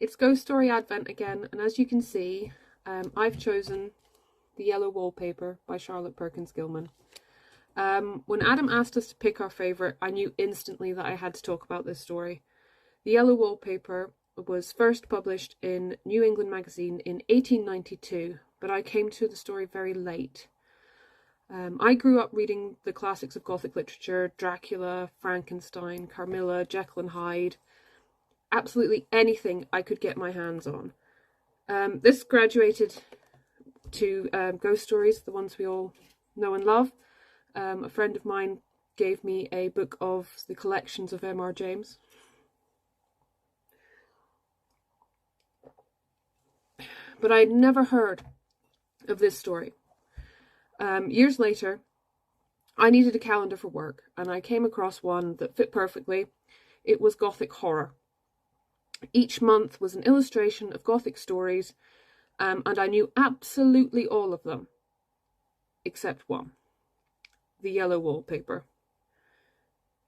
It's Ghost Story Advent again, and as you can see, I've chosen The Yellow Wallpaper by Charlotte Perkins Gillman. When Adam asked us to pick our favourite, I knew instantly that I had to talk about this story. The Yellow Wallpaper was first published in New England magazine in 1892, but I came to the story very late. I grew up reading the classics of Gothic literature: Dracula, Frankenstein, Carmilla, Jekyll and Hyde, absolutely anything I could get my hands on. This graduated to ghost stories, the ones we all know and love. A friend of mine gave me a book of the collections of M.R. James. But I had never heard of this story. Years later, I needed a calendar for work, and I came across one that fit perfectly. It was Gothic horror. Each month was an illustration of Gothic stories, and I knew absolutely all of them, except one: The Yellow Wallpaper.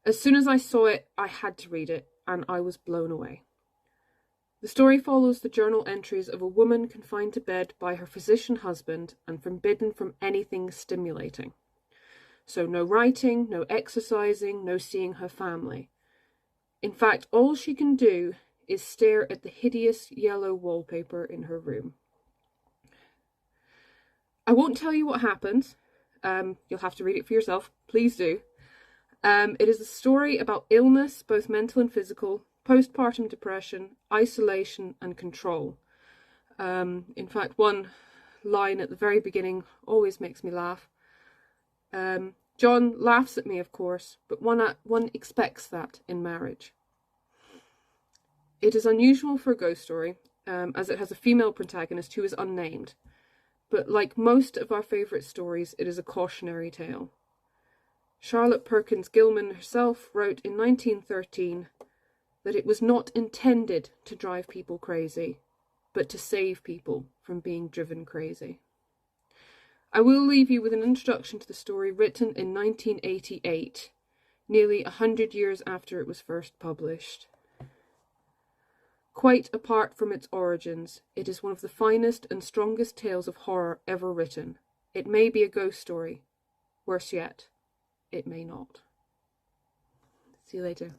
As soon as I saw it, I had to read it, and I was blown away. The story follows the journal entries of a woman confined to bed by her physician husband and forbidden from anything stimulating. So no writing, no exercising, no seeing her family. In fact, all she can do is stare at the hideous yellow wallpaper in her room. I won't tell you what happens. You'll have to read it for yourself. Please do. It is a story about illness, both mental and physical, postpartum depression, isolation, and control. In fact, one line at the very beginning always makes me laugh. John laughs at me, of course, but one expects that in marriage. It is unusual for a ghost story, as it has a female protagonist who is unnamed. But like most of our favourite stories, it is a cautionary tale. Charlotte Perkins Gillman herself wrote in 1913 that it was not intended to drive people crazy, but to save people from being driven crazy. I will leave you with an introduction to the story written in 1988, nearly 100 years after it was first published. Quite apart from its origins, it is one of the finest and strongest tales of horror ever written. It may be a ghost story. Worse yet, it may not. See you later.